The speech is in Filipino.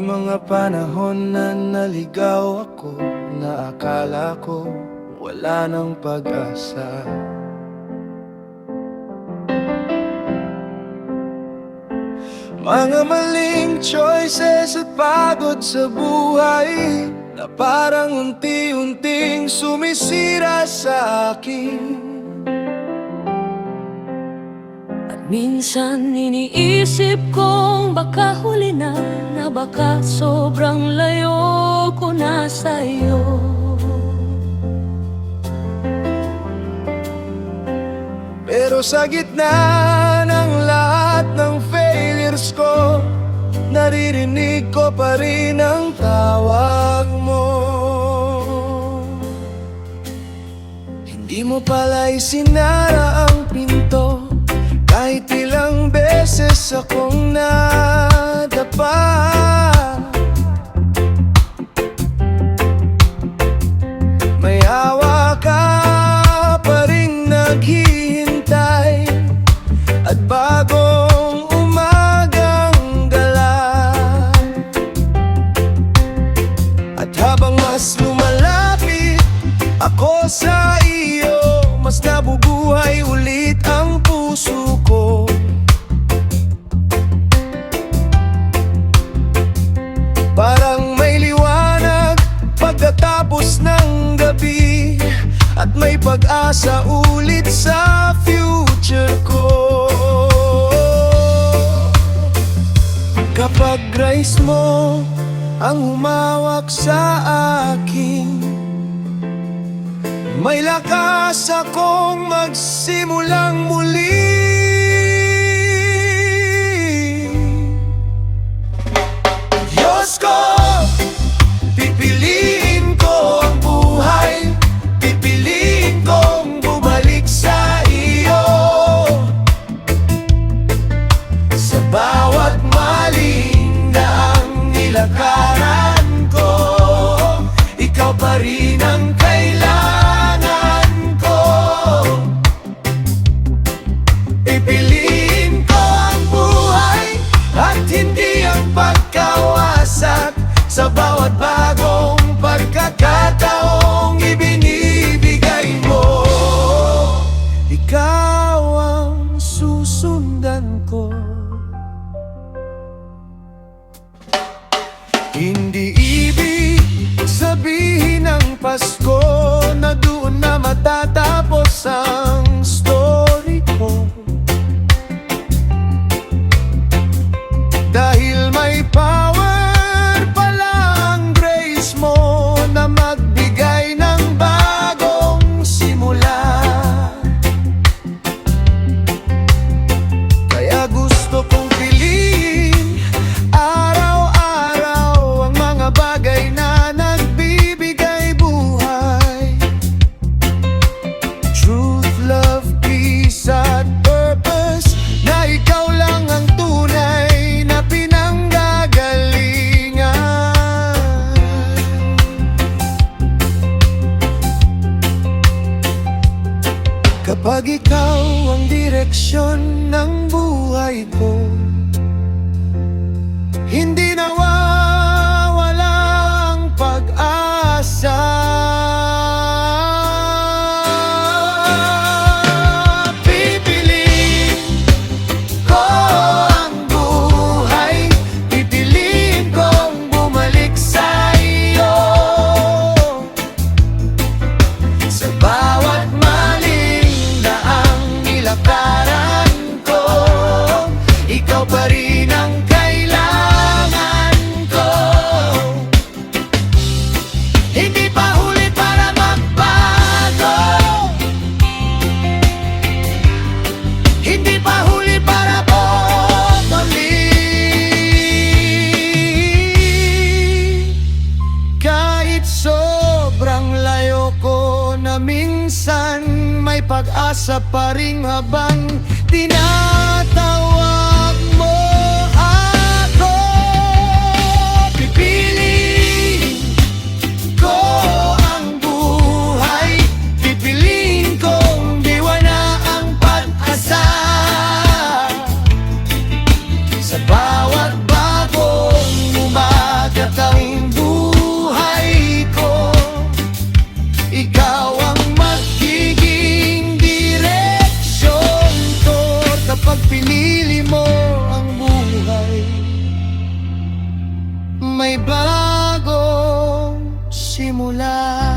mga panahon na naligaw ako, na akala ko wala nang pag-asa. Mga maling choices at pagod sa buhay na parang unti-unting sumisira sa akin. Minsan iniisip kong baka huli na baka sobrang layo ko na sa'yo. Pero sa gitna ng lahat ng failures ko, naririnig ko pa rin ang tawag mo. Hindi mo pala isinara ang pinto, kahit ilang beses akong nadapa. May awa ka pa rin naghihintay, at bagong umagang gala. At habang mas lumalapit ako sa iyo, mas nabubuhay ulit ang puso ko. Parang may liwanag pagkatapos ng gabi, at may pag-asa ulit sa future ko. Kapag grace mo ang humawak sa akin, may lakas akong magsimulang muli. Diyos ko, pipiliin ko ang buhay, pipiliin kong bumalik sa iyo. Sa bawat maling daang nilakaran ko, ikaw pa rin ang kailangan ko. Pipiliin ko ang buhay at hindi ang pagkawasak, sa bawat bagong pagkakataong ibinibigay mo. Ikaw ang susundan ko. Hindi ibig sabihin ng Pasko na doon na matatapos ang story ko, dahil may power pala ang grace mo na magbigay ng bagong simula. Kaya gusto kong piliin araw-araw ang mga bagay na nagbibigay buhay. Truth, love, peace at purpose, na ikaw lang ang tunay na pinanggagalingan. Kapag ikaw ang direksyon ng buhay ko, hindi nawawala ang pag-asa. Pipiliin ko ang buhay, pipiliin kong bumalik sa iyo. Sa bawat maling daang nilakaran ko, ikaw pa rin ang kailangan ko. Hindi pa huli para magbago, hindi pa huli para bumalik. Kahit sobrang layo ko na minsan, may pag-asa pa rin habang tinatawag mo ako. Pipiliin ko ang buhay, pipiliin kong diwana ang pag-asa. Sa bawat bagong umaga, may bagong simula.